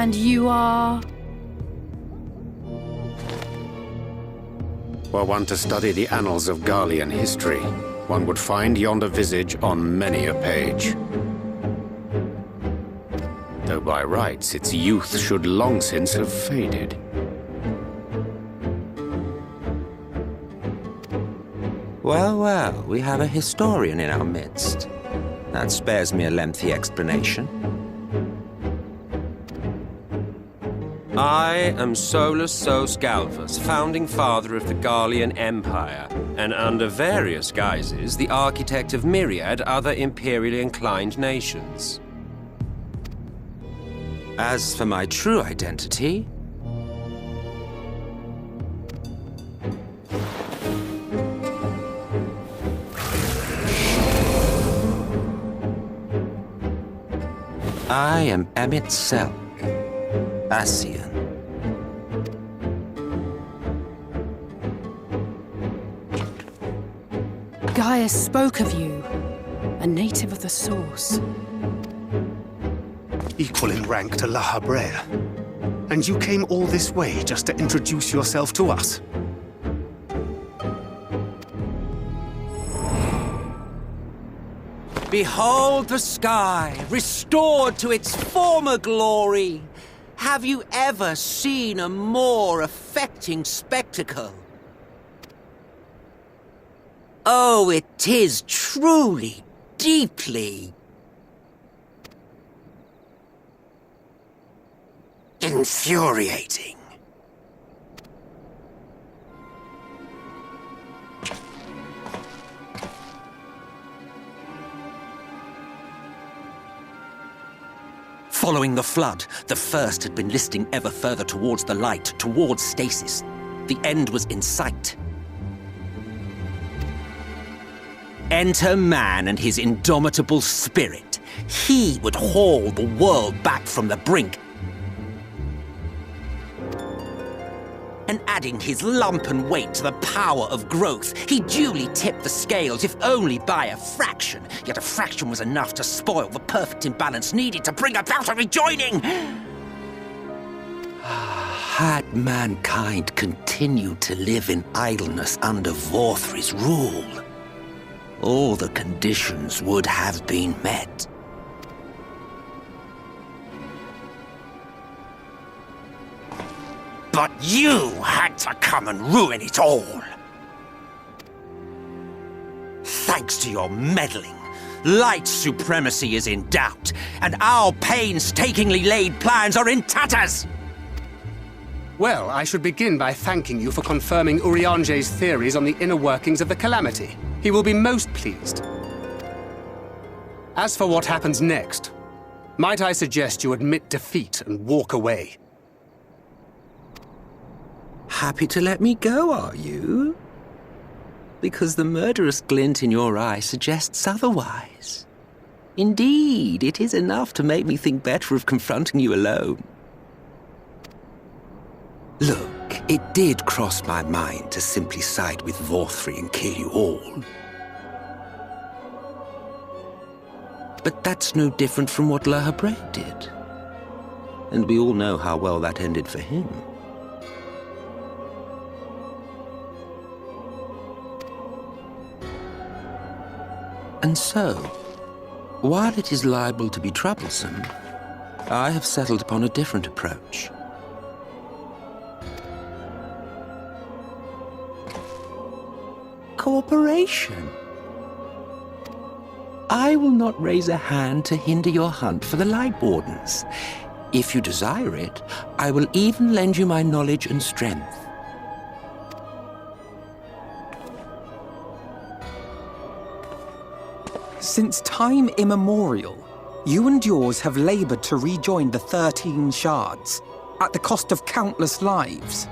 And you are? Were one to study the annals of Garlean history, one would find yonder visage on many a page. Though by rights its youth should long since have faded. Well, well, we have a historian in our midst. That spares me a lengthy explanation. I am Solus Sos Galvus, founding father of the Garlean Empire, and under various guises, the architect of myriad other imperially inclined nations. As for my true identity, I am Emmett Selk, Ascian. Gaius spoke of you, a native of the Source. Equal in rank to La Habrea. And you came all this way just to introduce yourself to us? Behold the sky, restored to its former glory. Have you ever seen a more affecting spectacle? Oh, it is truly, deeply infuriating. Following the flood, the first had been listing ever further towards the light, towards stasis. The end was in sight. Enter man and his indomitable spirit. He would haul the world back from the brink. And adding his lumpen weight to the power of growth, he duly tipped the scales, if only by a fraction. Yet a fraction was enough to spoil the perfect imbalance needed to bring about a rejoining. Had mankind continued to live in idleness under Vorthri's rule, all the conditions would have been met. But you had to come and ruin it all. Thanks to your meddling, light supremacy is in doubt, and our painstakingly laid plans are in tatters! Well, I should begin by thanking you for confirming Urianger's theories on the inner workings of the Calamity. He will be most pleased. As for what happens next, might I suggest you admit defeat and walk away? Happy to let me go, are you? Because the murderous glint in your eye suggests otherwise. Indeed, it is enough to make me think better of confronting you alone. Look, it did cross my mind to simply side with Vorthri and kill you all. But that's no different from what La Habrea did. And we all know how well that ended for him. And so, while it is liable to be troublesome, I have settled upon a different approach. Cooperation. I will not raise a hand to hinder your hunt for the Light Wardens. If you desire it, I will even lend you my knowledge and strength. Since time immemorial, you and yours have labored to rejoin the 13 shards, at the cost of countless lives.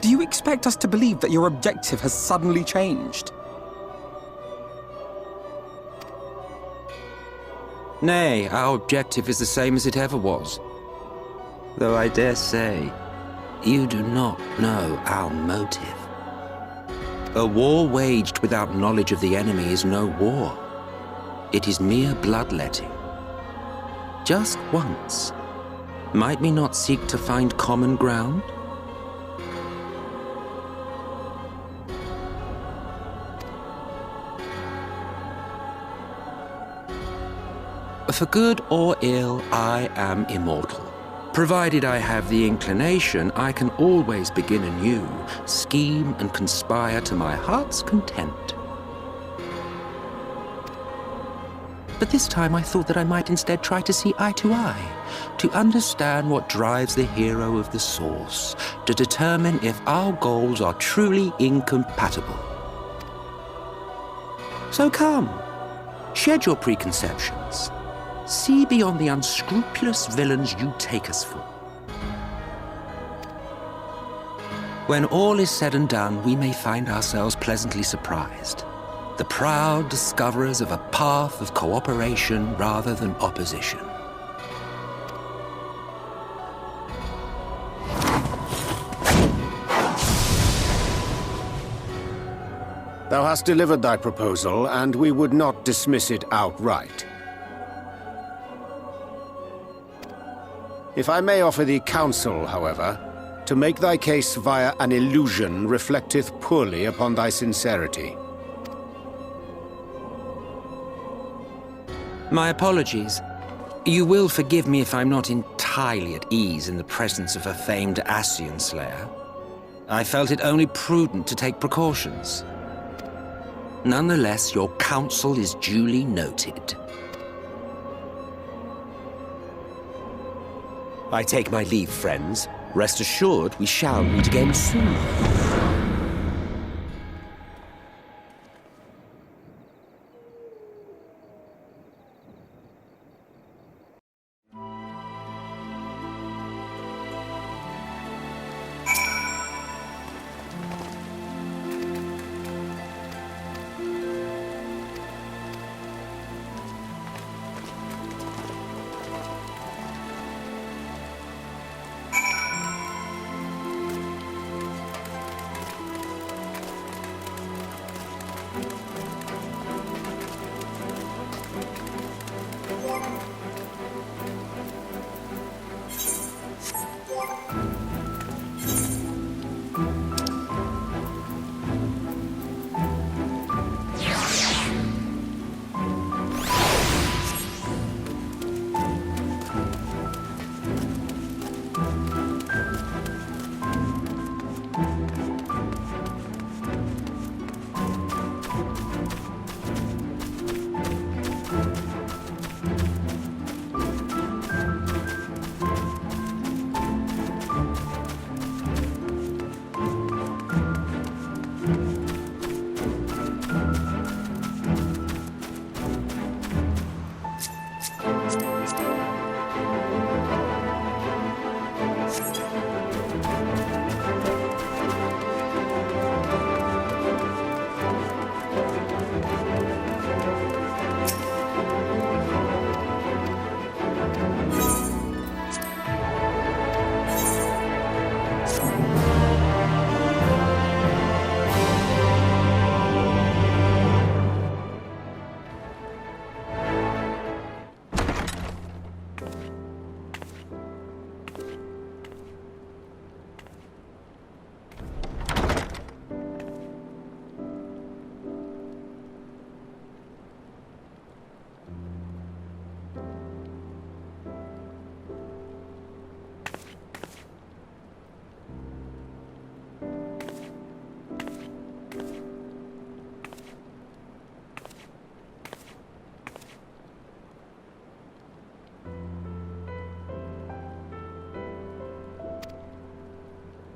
Do you expect us to believe that your objective has suddenly changed? Nay, our objective is the same as it ever was. Though I dare say, you do not know our motive. A war waged without knowledge of the enemy is no war. It is mere bloodletting. Just once, might we not seek to find common ground? For good or ill, I am immortal. Provided I have the inclination, I can always begin anew, scheme and conspire to my heart's content. But this time I thought that I might instead try to see eye to eye, to understand what drives the hero of the source, to determine if our goals are truly incompatible. So come, shed your preconceptions. See beyond the unscrupulous villains you take us for. When all is said and done, we may find ourselves pleasantly surprised. The proud discoverers of a path of cooperation rather than opposition. Thou hast delivered thy proposal, and we would not dismiss it outright. If I may offer thee counsel, however, to make thy case via an illusion reflecteth poorly upon thy sincerity. My apologies. You will forgive me if I'm not entirely at ease in the presence of a famed Ascian slayer. I felt it only prudent to take precautions. Nonetheless, your counsel is duly noted. I take my leave, friends. Rest assured, we shall meet again soon.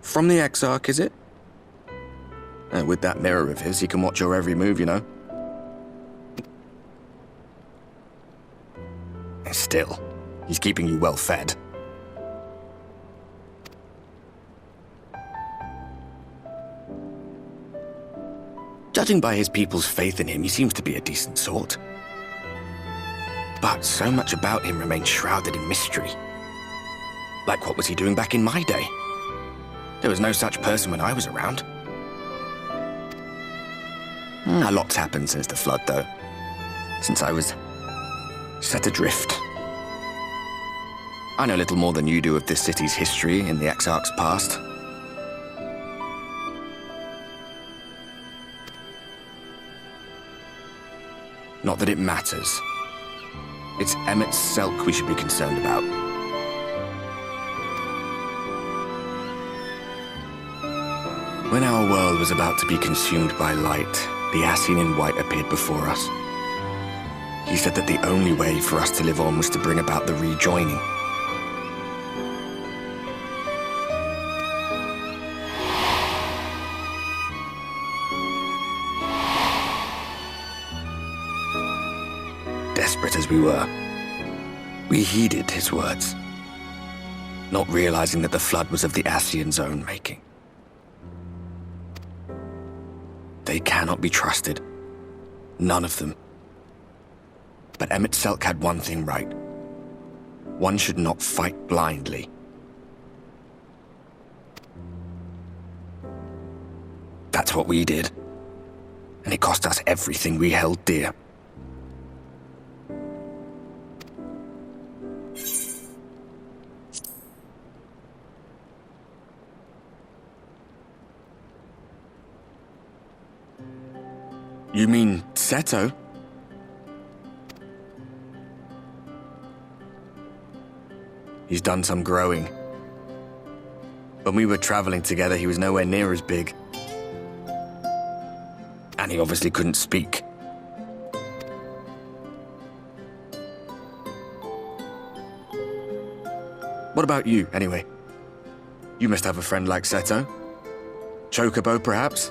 From the Exarch, is it? With that mirror of his, he can watch your every move, you know. Still, he's keeping you well fed. Judging by his people's faith in him, he seems to be a decent sort. But so much about him remains shrouded in mystery. Like, what was he doing back in my day? There was no such person when I was around. A lot's happened since the flood, though. Since I was set adrift. I know little more than you do of this city's history in the Exarch's past. Not that it matters. It's Emmett Selk we should be concerned about. When our world was about to be consumed by light, the Ascian in white appeared before us. He said that the only way for us to live on was to bring about the rejoining. Desperate as we were, we heeded his words, not realizing that the flood was of the Ascian's own making. They cannot be trusted. None of them. But Emmett Selk had one thing right. One should not fight blindly. That's what we did. And it cost us everything we held dear. You mean Seto? He's done some growing. When we were traveling together, he was nowhere near as big. And he obviously couldn't speak. What about you, anyway? You must have a friend like Seto. Chocobo, perhaps?